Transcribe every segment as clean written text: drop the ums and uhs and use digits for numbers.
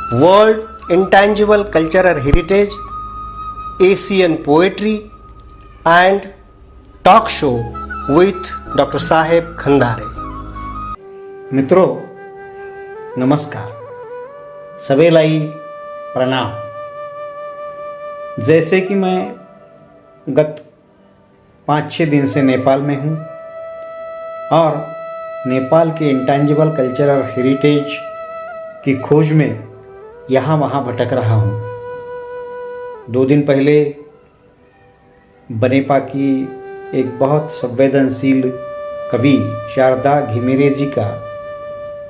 World Intangible Cultural Heritage, Asian Poetry and Talk Show with Dr. Saheb Khandare. मित्रों नमस्कार, सवेलाई प्रणाम। जैसे कि मैं गत 5-6 दिन से नेपाल में हूँ और नेपाल के इंटेंजिबल कल्चरल हेरिटेज की खोज में यहाँ वहाँ भटक रहा हूँ। 2 दिन पहले बनेपा की एक बहुत संवेदनशील कवि शारदा घिमिरे जी का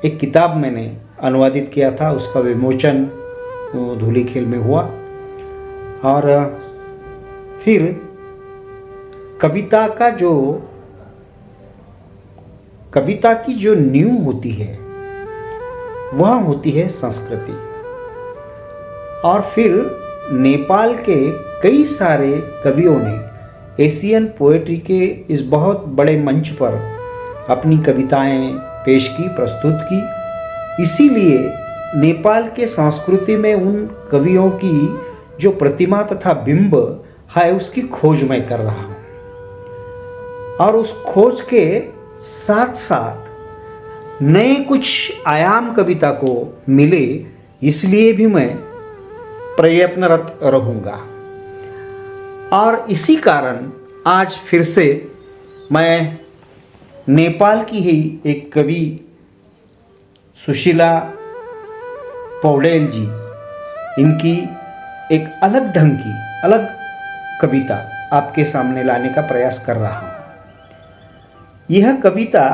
एक किताब मैंने अनुवादित किया था, उसका विमोचन धूलीखेल में हुआ। और फिर कविता की जो नींव होती है वह होती है संस्कृति। और फिर नेपाल के कई सारे कवियों ने एशियन पोएट्री के इस बहुत बड़े मंच पर अपनी कविताएं पेश की, प्रस्तुत की। इसीलिए नेपाल के संस्कृति में उन कवियों की जो प्रतिमा तथा बिंब है उसकी खोज मैं कर रहा हूँ। और उस खोज के साथ साथ नए कुछ आयाम कविता को मिले, इसलिए भी मैं प्रयत्नरत रहूँगा। और इसी कारण आज फिर से मैं नेपाल की ही एक कवि सुशीला पौडेल जी, इनकी एक अलग ढंग की अलग कविता आपके सामने लाने का प्रयास कर रहा हूँ। यह कविता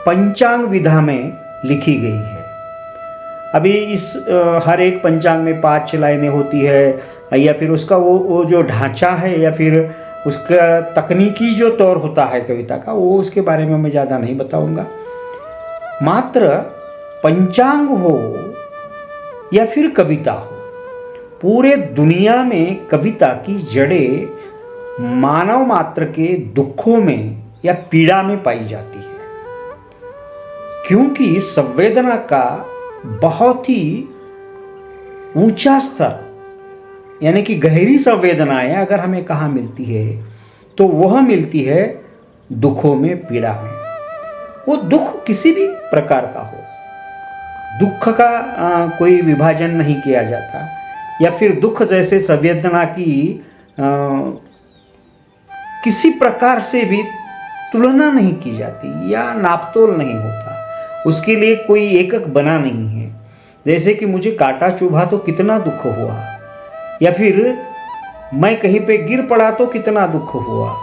पंचांग विधा में लिखी गई है। अभी इस हर एक पंचांग में 5 लाइनें होती है, या फिर उसका वो जो ढांचा है या फिर उसका तकनीकी जो तौर होता है कविता का, वो उसके बारे में मैं ज़्यादा नहीं बताऊंगा। मात्र पंचांग हो या फिर कविता हो, पूरे दुनिया में कविता की जड़ें मानव मात्र के दुखों में या पीड़ा में पाई जाती है। क्योंकि संवेदना का बहुत ही ऊंचा स्तर, यानी कि गहरी संवेदनाएं अगर हमें कहाँ मिलती है तो वह मिलती है दुखों में, पीड़ा में। वो दुख किसी भी प्रकार का हो, दुख का कोई विभाजन नहीं किया जाता, या फिर दुख जैसे संवेदना की किसी प्रकार से भी तुलना नहीं की जाती या नापतोल नहीं होता। उसके लिए कोई एकक बना नहीं है। जैसे कि मुझे कांटा चुभा तो कितना दुख हुआ, या फिर मैं कहीं पे गिर पड़ा तो कितना दुख हुआ।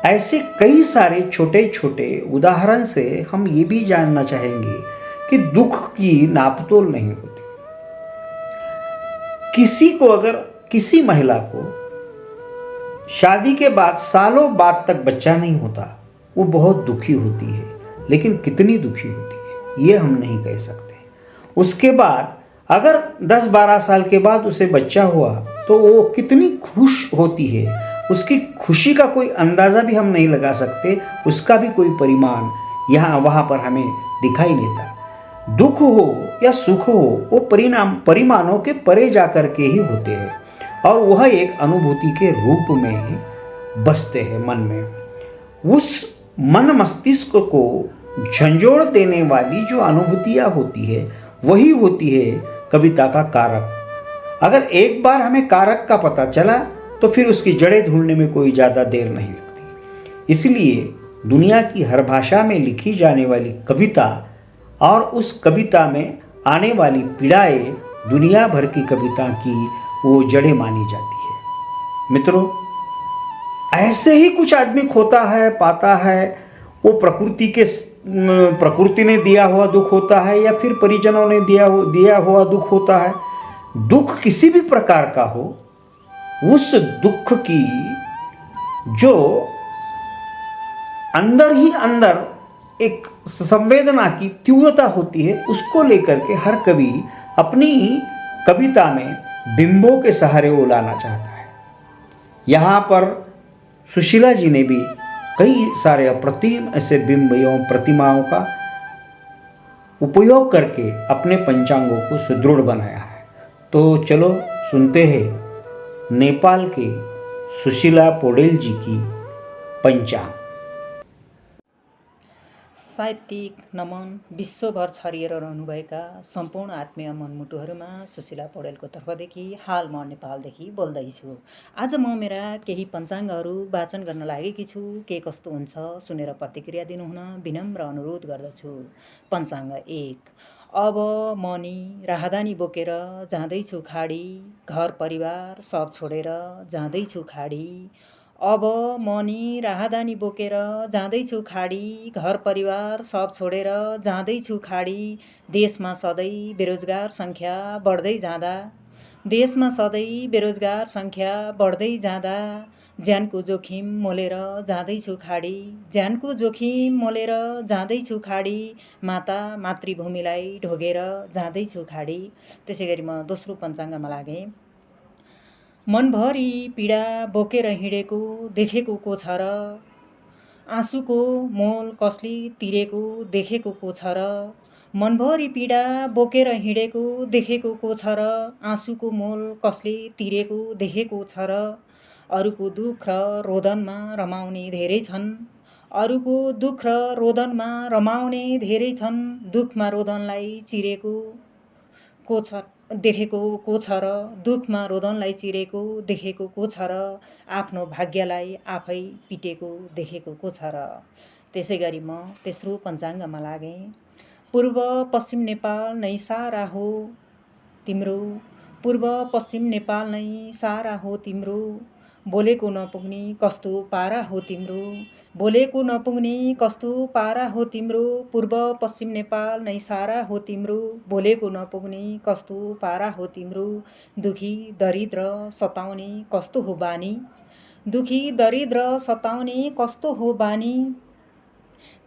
ऐसे कई सारे छोटे छोटे उदाहरण से हम ये भी जानना चाहेंगे कि दुख की नापतोल नहीं होती। किसी महिला को शादी के बाद सालों बाद तक बच्चा नहीं होता, वो बहुत दुखी होती है। लेकिन कितनी दुखी होती है ये हम नहीं कह सकते। उसके बाद अगर 10-12 साल के बाद उसे बच्चा हुआ तो वो कितनी खुश होती है, उसकी खुशी का कोई अंदाज़ा भी हम नहीं लगा सकते, उसका भी कोई परिमाण यहाँ वहाँ पर हमें दिखाई नहीं देता। दुख हो या सुख हो, वो परिमाणों के परे जा कर के ही होते हैं, और वह एक अनुभूति के रूप में बसते हैं मन में। उस मन मस्तिष्क को झंझोड़ देने वाली जो अनुभूतियाँ होती है वही होती है कविता का कारक। अगर एक बार हमें कारक का पता चला तो फिर उसकी जड़ें ढूंढने में कोई ज़्यादा देर नहीं लगती। इसलिए दुनिया की हर भाषा में लिखी जाने वाली कविता और उस कविता में आने वाली पीड़ाएं दुनिया भर की कविता की वो जड़ें मानी जाती है। मित्रों, ऐसे ही कुछ आदमी खोता है, पाता है, वो प्रकृति ने दिया हुआ दुख होता है या फिर परिजनों ने दिया हुआ दुख होता है। दुख किसी भी प्रकार का हो, उस दुख की जो अंदर ही अंदर एक संवेदना की तीव्रता होती है, उसको लेकर के हर कवि अपनी कविता में बिंबों के सहारे वो लाना चाहता है। यहाँ पर सुशीला जी ने भी कई सारे अप्रतिम ऐसे बिंब एवं प्रतिमाओं का उपयोग करके अपने पंचांगों को सुदृढ़ बनाया है। तो चलो सुनते हैं नेपाल के सुशीला पौडेल जी की पंचांग। साहित्यिक नमन विश्वभर छरिएर रहनुभएका सम्पूर्ण आत्मीय मनमुटुहरूमा सुशीला पौडेलको तर्फदेखि हाल म नेपालदेखि बोल्दैछु। आज म मेरा केही पञ्चाङ्गहरू वाचन गर्न लागेकी छु। के कस्तो हुन्छ सुनेर प्रतिक्रिया दिनुहुन विनम्र अनुरोध गर्दछु। पञ्चाङ्ग 1। अब म नि राहदानी बोकेर जाँदैछु खाडी, घर परिवार सब छोडेर जाँदैछु खाडी। अब म नि राहदानी बोकेर जाँदैछु खाडी, घर परिवार सब छोडेर जाँदैछु खाडी। देशमा सधैँ बेरोजगार सङ्ख्या बढ्दै जाँदा, देशमा सधैँ बेरोजगार सङ्ख्या बढ्दै जाँदा ज्यानको जोखिम मोलेर जाँदैछु खाडी, ज्यानको जोखिम मोलेर जाँदैछु खाडी। माता मातृभूमिलाई ढोगेर जाँदैछु खाडी। त्यसै गरी म दोस्रो पञ्चाङ्गमा लागेँ। मनभरि पीडा बोकेर हिँडेको देखेको को छ र, आँसुको मोल कसले तिरेको देखेको को छ र। मनभरि पीडा बोकेर हिँडेको देखेको को छ र, आँसुको मोल कसले तिरेको देखेको छ र। अरूको दुःख र रोदनमा रमाउने धेरै छन्, अरूको दुःख र रोदनमा रमाउने धेरै छन्। दुःखमा रोदनलाई चिरेको को छ देखेको को छ र, दुःखमा रोदनलाई चिरेको देखेको को छ र। आफ्नो भाग्यलाई आफै पिटेको देखेको को छ र। त्यसै गरी म तेस्रो पञ्चाङ्गमा लागेँ। पूर्व पश्चिम नेपाल नै सारा हो तिम्रो, पूर्व पश्चिम नेपाल नै सारा हो तिम्रो। बोलेको नपुग्ने कस्तो पारा हो तिम्रो, बोलेको नपुग्ने कस्तो पारा हो तिम्रो। पूर्व पश्चिम नेपाल नै सारा हो तिम्रो, बोलेको नपुग्ने कस्तो पारा हो तिम्रो। दुखी दरिद्र सताउने कस्तो हो बानी, दुखी दरिद्र सताउने कस्तो हो बानी।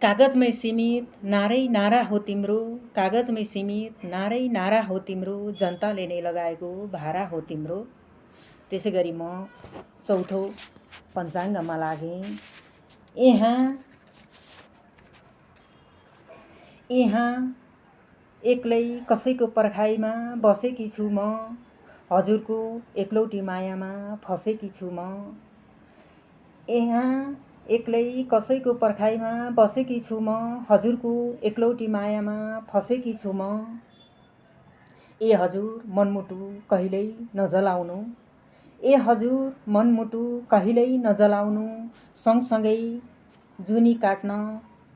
कागजमै सीमित नारै नारा हो तिम्रो, कागजमै सीमित नारै नारा हो तिम्रो। जनताले नै लगाएको भारा हो तिम्रो। त्यसै गरी म चौथो पञ्चाङ्गमा लागेँ। यहाँ एक्लै कसैको पर्खाइमा बसेकी छु म, हजुरको एक्लौटी मायामा फसेकी छु म। यहाँ एक्लै कसैको पर्खाइमा बसेकी छु म, हजुरको एक्लौटी मायामा फसेकी छु म। ए हजुर मनमुटु कहिल्यै नजलाउनु, ए हजुर मनमुटु कहिल्यै नजलाउनु। सँगसँगै जुनी काट्न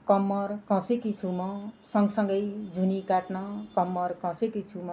कम्मर कसेकी छु म, सँगसँगै जुनी काट्न कम्मर कसेकी छु म।